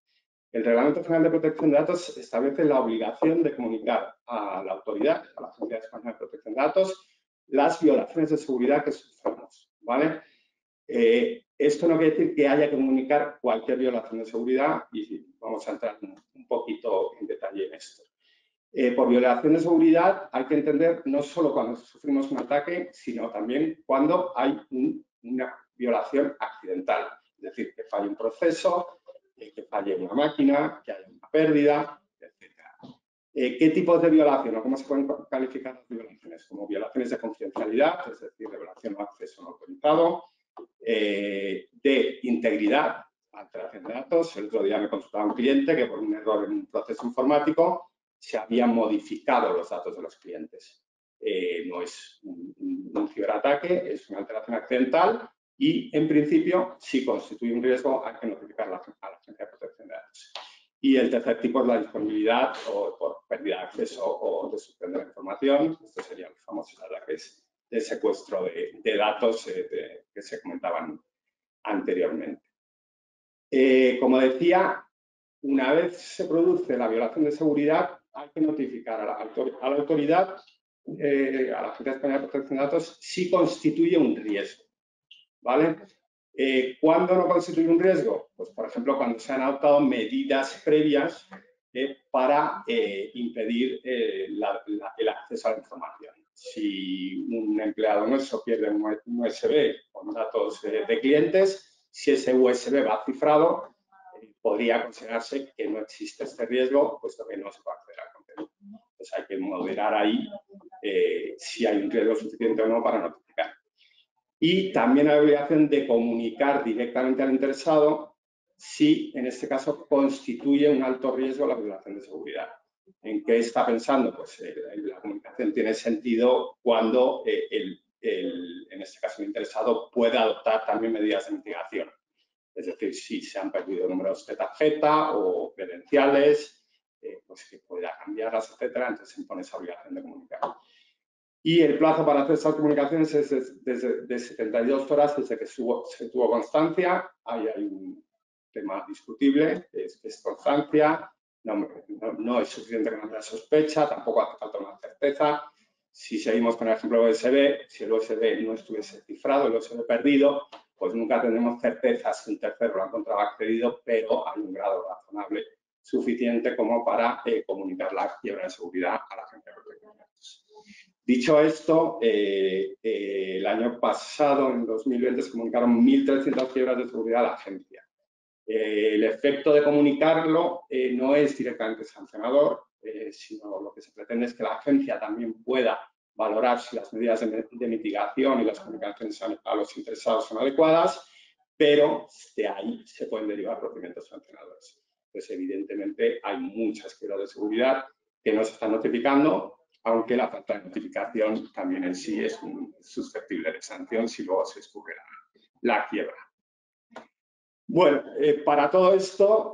El Reglamento General de Protección de Datos establece la obligación de comunicar a la autoridad, a la Agencia Española de Protección de Datos, las violaciones de seguridad que suframos, ¿vale? Esto no quiere decir que haya que comunicar cualquier violación de seguridad y vamos a entrar un poquito en detalle en esto. Por violación de seguridad hay que entender no solo cuando sufrimos un ataque, sino también cuando hay una violación accidental. Es decir, que falle un proceso, que falle una máquina, que haya una pérdida, etc. ¿Qué tipos de violación o cómo se pueden calificar las violaciones? Como violaciones de confidencialidad, es decir, de violación o acceso no autorizado, de integridad, alteración de datos. El otro día me consultaba un cliente que por un error en un proceso informático se habían modificado los datos de los clientes. No es un ciberataque, es una alteración accidental y, en principio, si constituye un riesgo, hay que notificar a la Agencia de Protección de Datos. Y el tercer tipo es la disponibilidad o por pérdida de acceso o destrucción de la información. Estos serían los famosos ataques de secuestro de datos que se comentaban anteriormente. Como decía, una vez se produce la violación de seguridad, hay que notificar a la autoridad, a la Agencia Española de Protección de Datos, si constituye un riesgo, ¿vale? ¿Cuándo no constituye un riesgo? Pues, por ejemplo, cuando se han adoptado medidas previas para impedir el acceso a la información. Si un empleado nuestro pierde un USB con datos de clientes, si ese USB va cifrado, podría considerarse que no existe este riesgo, puesto que no se puede acceder al contenido. Entonces hay que moderar ahí si hay un riesgo suficiente o no para notificar. Y también hay obligación de comunicar directamente al interesado si, en este caso, constituye un alto riesgo la violación de seguridad. ¿En qué está pensando? Pues la comunicación tiene sentido cuando en este caso el interesado puede adoptar también medidas de mitigación. Es decir, si se han perdido números de tarjeta o credenciales, pues que pueda cambiarlas, etcétera. Entonces se impone esa obligación de comunicar. Y el plazo para hacer estas comunicaciones es de 72 horas desde que se tuvo constancia. Ahí hay un tema discutible, es constancia, no es suficiente con la sospecha, tampoco hace falta una certeza. Si seguimos con el ejemplo USB, si el USB no estuviese cifrado, el USB perdido, pues nunca tendremos certezas que un tercero lo ha encontrado accedido, pero hay un grado razonable suficiente como para comunicar la quiebra de seguridad a la Agencia de Protección de Datos. Dicho esto, el año pasado, en 2020, se comunicaron 1.300 quiebras de seguridad a la agencia. El efecto de comunicarlo no es directamente sancionador, sino lo que se pretende es que la agencia también pueda valorar si las medidas de mitigación y las comunicaciones a los interesados son adecuadas, pero de ahí se pueden derivar procedimientos sancionadores. Pues evidentemente hay muchas quiebras de seguridad que no se están notificando, aunque la falta de notificación también en sí es susceptible de sanción si luego se descubre la quiebra. Bueno, para todo esto,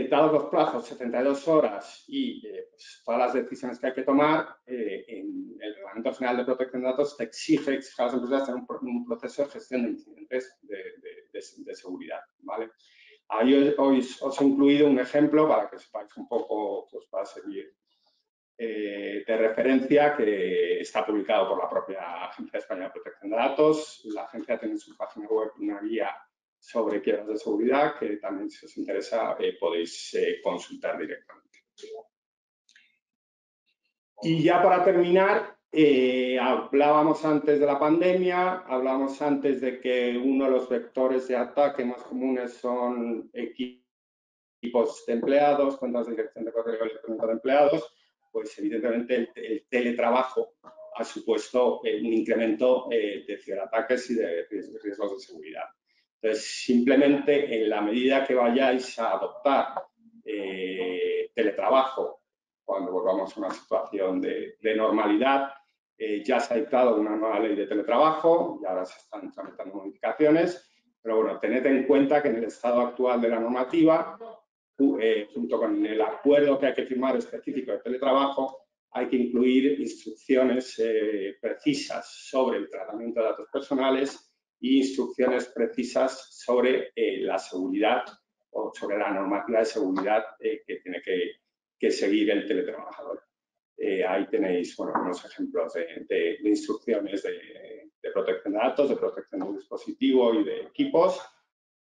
dados los plazos, 72 horas y pues, todas las decisiones que hay que tomar, en el Reglamento General de Protección de Datos te exige a las empresas tener un proceso de gestión de incidentes de seguridad, ¿vale? Ahí os he incluido un ejemplo para que sepáis un poco, pues va a servir de referencia, que está publicado por la propia Agencia Española de Protección de Datos. La agencia tiene en su página web una guía sobre quiebras de seguridad que también, si os interesa, podéis consultar directamente. Y ya para terminar, hablábamos antes de la pandemia, hablábamos antes de que uno de los vectores de ataque más comunes son equipos de empleados, cuentas de dirección de correo electrónico de empleados. Pues evidentemente el teletrabajo ha supuesto un incremento de ciberataques y de riesgos de seguridad. Entonces, simplemente en la medida que vayáis a adoptar teletrabajo, cuando volvamos a una situación de normalidad, ya se ha dictado una nueva ley de teletrabajo y ahora se están tramitando modificaciones, pero bueno, tened en cuenta que en el estado actual de la normativa, junto con el acuerdo que hay que firmar específico de teletrabajo, hay que incluir instrucciones precisas sobre el tratamiento de datos personales y instrucciones precisas sobre la seguridad o sobre la normativa de seguridad que tiene que seguir el teletrabajador. Ahí tenéis, bueno, unos ejemplos de instrucciones de protección de datos, de protección del dispositivo y de equipos.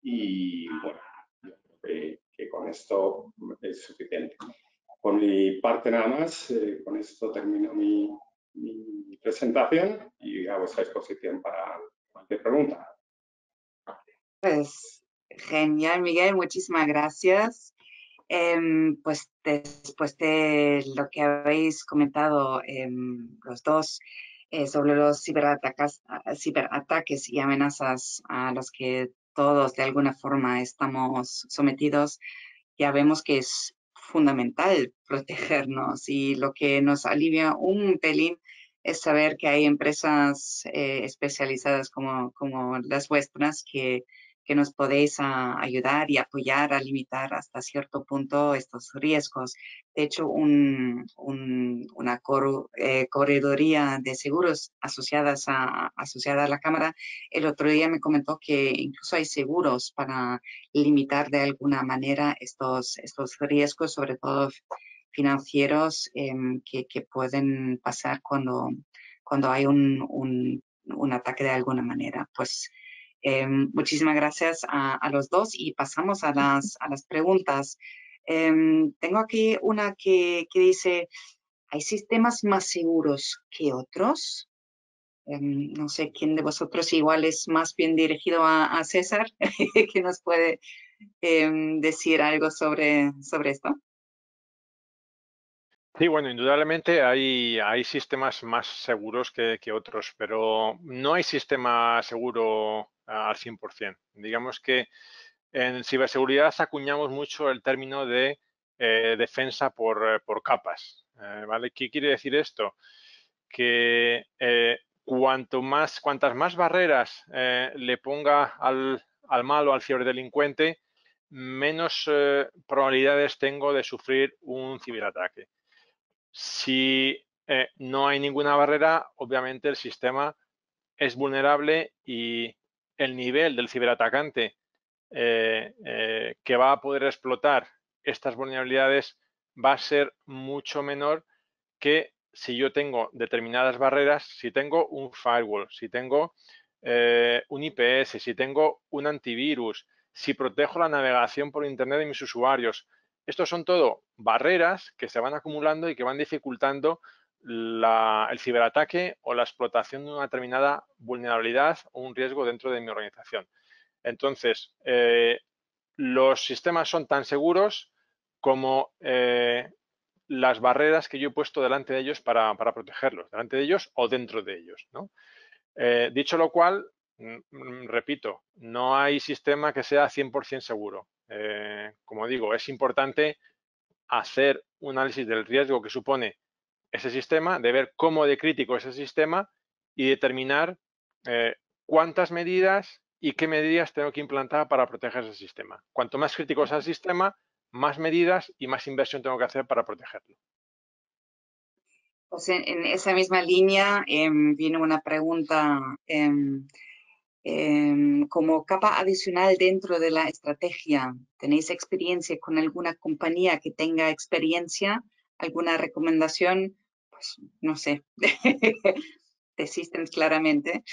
Y bueno, yo creo que con esto es suficiente. Por mi parte nada más, con esto termino mi presentación y a vuestra disposición para cualquier pregunta. Pues genial, Miguel, muchísimas gracias. Pues después de lo que habéis comentado los dos sobre los ciberataques y amenazas a los que todos de alguna forma estamos sometidos, ya vemos que es fundamental protegernos y lo que nos alivia un pelín es saber que hay empresas especializadas como las vuestras que nos podéis ayudar y apoyar a limitar hasta cierto punto estos riesgos. De hecho, una correduría de seguros asociada a la Cámara el otro día me comentó que incluso hay seguros para limitar de alguna manera estos riesgos, sobre todo financieros, que pueden pasar cuando hay un ataque de alguna manera. Pues muchísimas gracias a los dos y pasamos a las preguntas. Tengo aquí una que dice, ¿hay sistemas más seguros que otros? No sé quién de vosotros igual es más bien dirigido a César, que nos puede decir algo sobre esto. Sí, bueno, indudablemente hay sistemas más seguros que otros, pero no hay sistema seguro al 100%. Digamos que en ciberseguridad acuñamos mucho el término de defensa por capas. ¿Vale? ¿Qué quiere decir esto? Que cuantas más barreras le ponga al malo, al ciberdelincuente, menos probabilidades tengo de sufrir un ciberataque. Si no hay ninguna barrera, obviamente el sistema es vulnerable y el nivel del ciberatacante que va a poder explotar estas vulnerabilidades va a ser mucho menor que si yo tengo determinadas barreras, si tengo un firewall, si tengo un IPS, si tengo un antivirus, si protejo la navegación por Internet de mis usuarios. Estos son todo barreras que se van acumulando y que van dificultando el ciberataque o la explotación de una determinada vulnerabilidad o un riesgo dentro de mi organización. Entonces, los sistemas son tan seguros como las barreras que yo he puesto delante de ellos para protegerlos, delante de ellos o dentro de ellos, ¿no? Dicho lo cual, repito, no hay sistema que sea 100% seguro. Como digo, es importante hacer un análisis del riesgo que supone ese sistema, de ver cómo de crítico es ese sistema y determinar cuántas medidas y qué medidas tengo que implantar para proteger ese sistema. Cuanto más crítico sea el sistema, más medidas y más inversión tengo que hacer para protegerlo. Pues en esa misma línea viene una pregunta como capa adicional dentro de la estrategia. ¿Tenéis experiencia con alguna compañía que tenga experiencia? ¿Alguna recomendación? Pues no sé, de Systems claramente.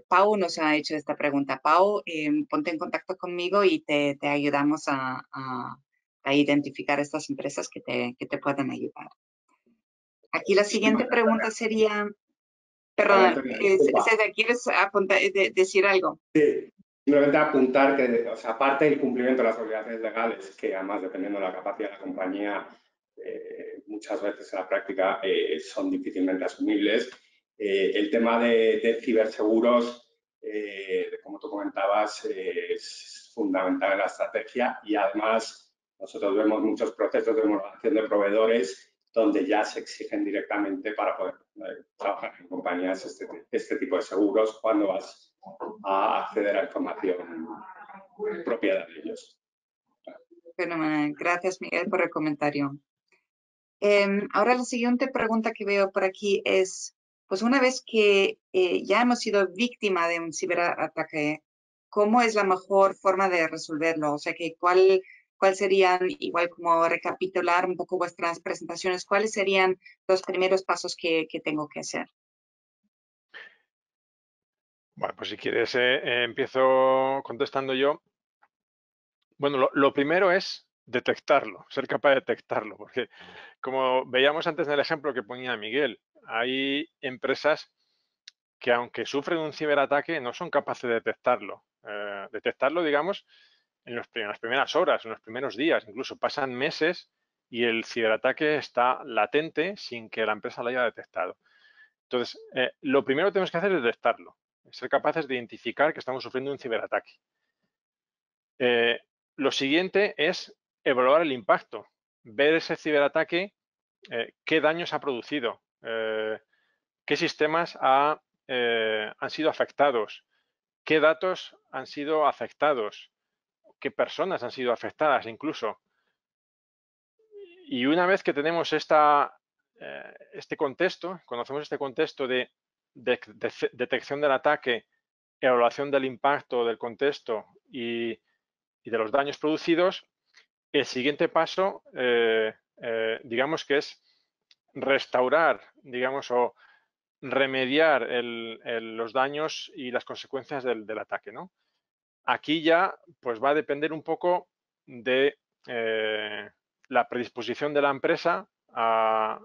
Pau nos ha hecho esta pregunta. Pau, ponte en contacto conmigo y te ayudamos a identificar estas empresas que te puedan ayudar. Aquí la siguiente pregunta sería, perdón, César, ¿quieres decir algo? Sí, simplemente apuntar que, o sea, aparte del cumplimiento de las obligaciones legales, que además dependiendo de la capacidad de la compañía, muchas veces en la práctica son difícilmente asumibles, el tema de ciberseguros, como tú comentabas, es fundamental en la estrategia y además nosotros vemos muchos procesos de homologación de proveedores donde ya se exigen directamente para poder trabajar en compañías este tipo de seguros cuando vas a acceder a información propia de ellos. Fenomenal. Gracias, Miguel, por el comentario. Ahora la siguiente pregunta que veo por aquí es, pues una vez que ya hemos sido víctima de un ciberataque, ¿cómo es la mejor forma de resolverlo? O sea, ¿cuál serían, igual como recapitular un poco vuestras presentaciones, cuáles serían los primeros pasos que tengo que hacer? Bueno, pues si quieres empiezo contestando yo. Bueno, lo primero es detectarlo, ser capaz de detectarlo, porque como veíamos antes en el ejemplo que ponía Miguel, hay empresas que aunque sufren un ciberataque no son capaces de detectarlo. Detectarlo, digamos, en las primeras horas, en los primeros días, incluso pasan meses y el ciberataque está latente sin que la empresa lo haya detectado. Entonces, lo primero que tenemos que hacer es detectarlo, ser capaces de identificar que estamos sufriendo un ciberataque. Lo siguiente es evaluar el impacto, ver ese ciberataque, qué daños ha producido, qué sistemas han sido afectados, qué datos han sido afectados, qué personas han sido afectadas incluso. Y una vez que tenemos este contexto, conocemos este contexto de detección del ataque, evaluación del impacto del contexto y de los daños producidos, el siguiente paso, digamos que es restaurar, digamos, o remediar los daños y las consecuencias del ataque, ¿no? Aquí ya, pues va a depender un poco de la predisposición de la empresa,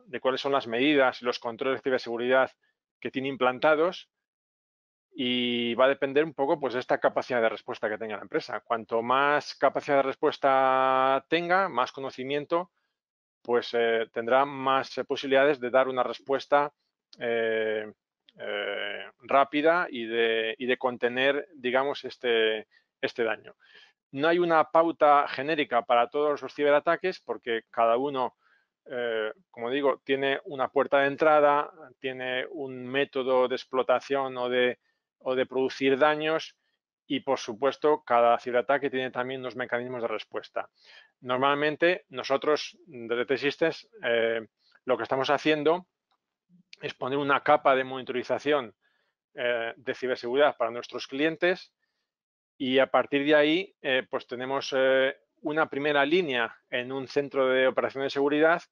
de cuáles son las medidas y los controles de ciberseguridad que tiene implantados, y va a depender un poco pues de esta capacidad de respuesta que tenga la empresa. Cuanto más capacidad de respuesta tenga, más conocimiento, pues tendrá más posibilidades de dar una respuesta rápida y de contener, digamos, este daño. No hay una pauta genérica para todos los ciberataques porque cada uno, como digo, tiene una puerta de entrada, tiene un método de explotación o de producir daños y, por supuesto, cada ciberataque tiene también unos mecanismos de respuesta. Normalmente, nosotros desde T-Systems lo que estamos haciendo es poner una capa de monitorización de ciberseguridad para nuestros clientes y a partir de ahí pues tenemos una primera línea en un centro de operaciones de seguridad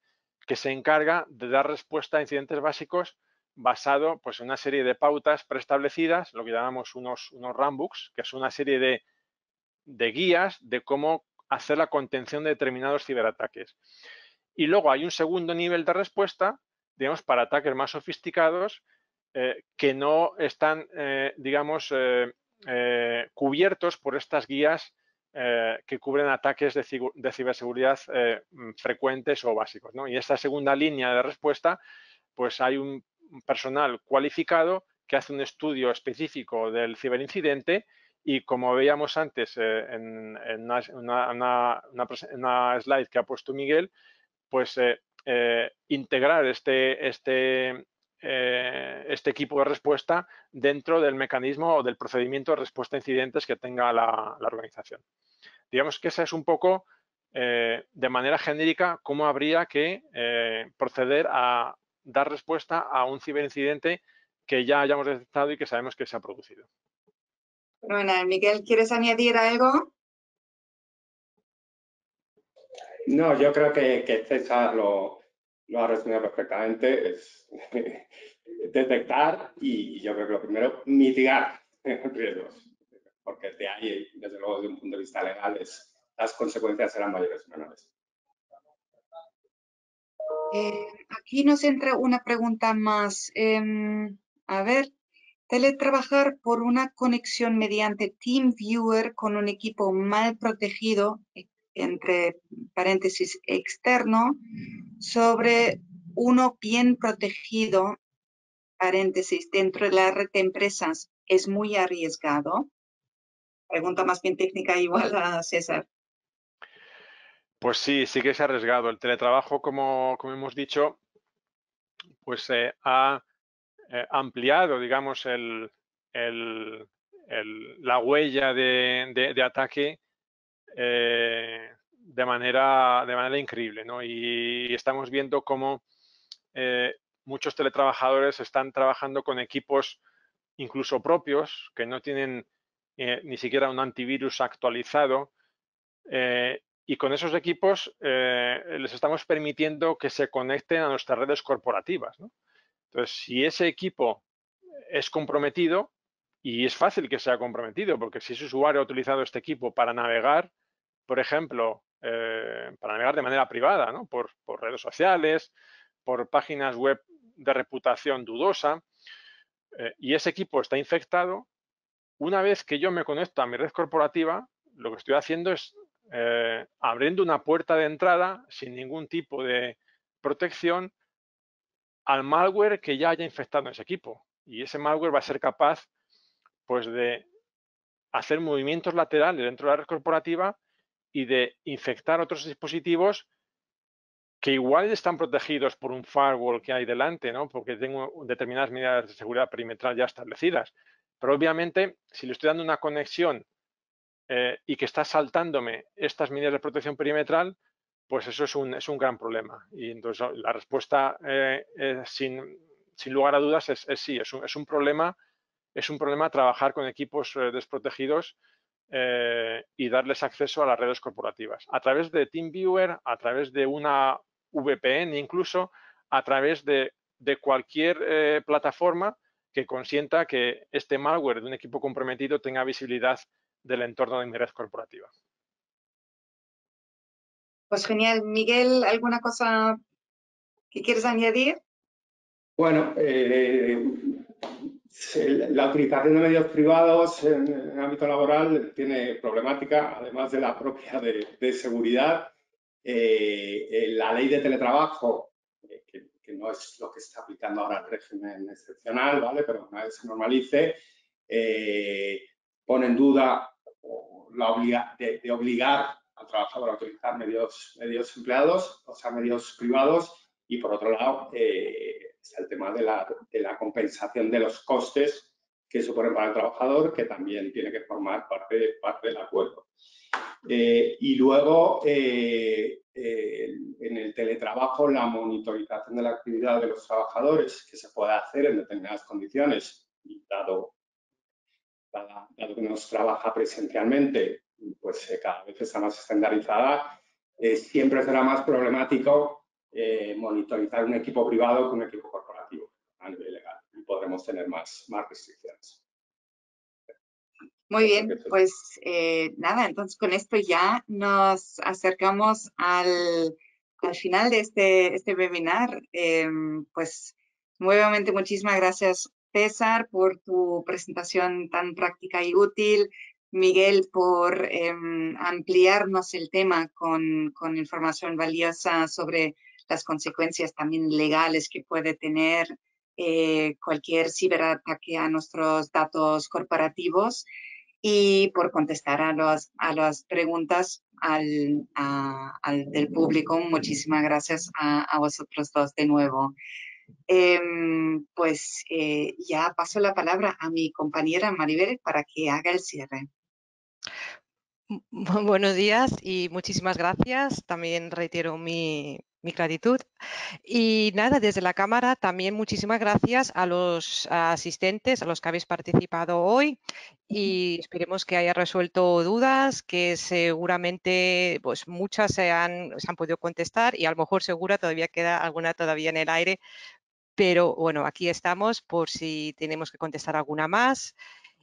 que se encarga de dar respuesta a incidentes básicos basado pues, en una serie de pautas preestablecidas, lo que llamamos unos runbooks, que es una serie de guías de cómo hacer la contención de determinados ciberataques. Y luego hay un segundo nivel de respuesta, digamos, para ataques más sofisticados que no están, digamos, cubiertos por estas guías que cubren ataques de ciberseguridad frecuentes o básicos, ¿no? Y esta segunda línea de respuesta, pues hay un personal cualificado que hace un estudio específico del ciberincidente y, como veíamos antes en una slide que ha puesto Miguel, pues integrar este equipo de respuesta dentro del mecanismo o del procedimiento de respuesta a incidentes que tenga la organización. Digamos que esa es un poco, de manera genérica, cómo habría que proceder a dar respuesta a un ciberincidente que ya hayamos detectado y que sabemos que se ha producido. Bueno, Miguel, ¿quieres añadir algo? No, yo creo que César lo ha resumido perfectamente. Es detectar y yo creo que lo primero, mitigar riesgos. Porque de ahí, desde luego, desde un punto de vista legal, las consecuencias serán mayores o menores. Aquí nos entra una pregunta más. A ver, teletrabajar por una conexión mediante TeamViewer con un equipo mal protegido, entre paréntesis, externo, sobre uno bien protegido, paréntesis, dentro de la red de empresas, ¿es muy arriesgado? Pregunta más bien técnica igual a César. Pues sí, sí que es arriesgado. El teletrabajo, como hemos dicho, pues ha ampliado, digamos, la huella de ataque de manera increíble, ¿no? Y estamos viendo cómo muchos teletrabajadores están trabajando con equipos incluso propios que no tienen ni siquiera un antivirus actualizado, y con esos equipos les estamos permitiendo que se conecten a nuestras redes corporativas, ¿no? Entonces, si ese equipo es comprometido, y es fácil que sea comprometido, porque si ese usuario ha utilizado este equipo para navegar, por ejemplo, para navegar de manera privada, ¿no? por redes sociales, por páginas web de reputación dudosa, y ese equipo está infectado, una vez que yo me conecto a mi red corporativa, lo que estoy haciendo es abriendo una puerta de entrada sin ningún tipo de protección al malware que ya haya infectado ese equipo. Y ese malware va a ser capaz, pues, de hacer movimientos laterales dentro de la red corporativa y de infectar otros dispositivos que igual están protegidos por un firewall que hay delante, ¿no? Porque tengo determinadas medidas de seguridad perimetral ya establecidas. Pero obviamente, si le estoy dando una conexión y que está saltándome estas medidas de protección perimetral, pues eso es un gran problema. Y entonces la respuesta, sin lugar a dudas, es sí, es un problema trabajar con equipos desprotegidos y darles acceso a las redes corporativas. A través de TeamViewer, a través de una VPN incluso, a través de cualquier plataforma que consienta que este malware de un equipo comprometido tenga visibilidad del entorno de mi red corporativa. Pues genial. Miguel, ¿alguna cosa que quieres añadir? Bueno, la utilización de medios privados en el ámbito laboral tiene problemática, además de la propia de seguridad. La ley de teletrabajo, que no es lo que está aplicando ahora el régimen excepcional, ¿vale? Pero una vez se normalice, pone en duda de obligar al trabajador a utilizar medios empleados, o sea, medios privados, y por otro lado está el tema de la compensación de los costes que supone para el trabajador, que también tiene que formar parte del acuerdo. Y luego, en el teletrabajo, la monitorización de la actividad de los trabajadores, que se puede hacer en determinadas condiciones, dado que no se trabaja presencialmente, pues cada vez está más estandarizada, siempre será más problemático monitorizar un equipo privado que un equipo corporativo a nivel legal, y podremos tener más restricciones. Muy bien, pues nada, entonces con esto ya nos acercamos al final de este webinar. Pues nuevamente muchísimas gracias, César, por tu presentación tan práctica y útil. Miguel, por ampliarnos el tema con información valiosa sobre las consecuencias también legales que puede tener cualquier ciberataque a nuestros datos corporativos, y por contestar a las preguntas del público. Muchísimas gracias a vosotros dos de nuevo. Pues ya paso la palabra a mi compañera Maribel para que haga el cierre. Buenos días y muchísimas gracias. También reitero mi gratitud. Y nada, desde la Cámara también muchísimas gracias a los asistentes, a los que habéis participado hoy, y esperemos que haya resuelto dudas, que seguramente pues muchas se han podido contestar, y a lo mejor segura todavía queda alguna todavía en el aire, pero bueno, aquí estamos por si tenemos que contestar alguna más.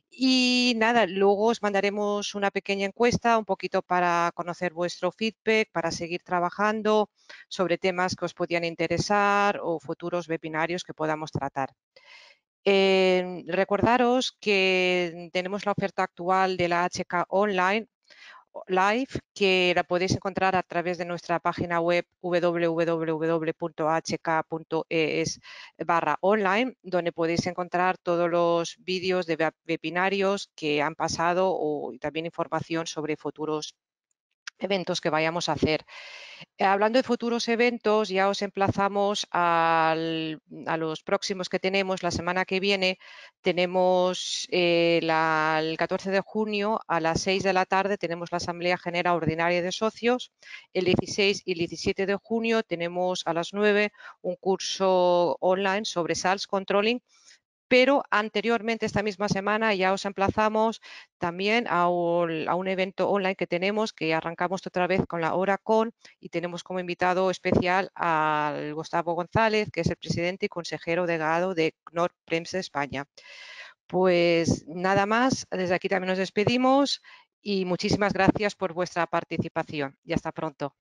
Y nada, luego os mandaremos una pequeña encuesta, un poquito para conocer vuestro feedback, para seguir trabajando sobre temas que os podían interesar o futuros webinarios que podamos tratar. Recordaros que tenemos la oferta actual de la HK Online Live, que la podéis encontrar a través de nuestra página web www.hk.es/online, donde podéis encontrar todos los vídeos de webinarios que han pasado y también información sobre futuros eventos que vayamos a hacer. Hablando de futuros eventos, ya os emplazamos a los próximos que tenemos. La semana que viene tenemos el 14 de junio a las 6 de la tarde tenemos la Asamblea General Ordinaria de Socios. El 16 y el 17 de junio tenemos a las 9 un curso online sobre SaaS Controlling. Pero anteriormente, esta misma semana, ya os emplazamos también a un evento online que tenemos, que arrancamos otra vez con la HoraCon, y tenemos como invitado especial al Gustavo González, que es el presidente y consejero delegado de Knorr Bremse España. Pues nada más, desde aquí también nos despedimos y muchísimas gracias por vuestra participación y hasta pronto.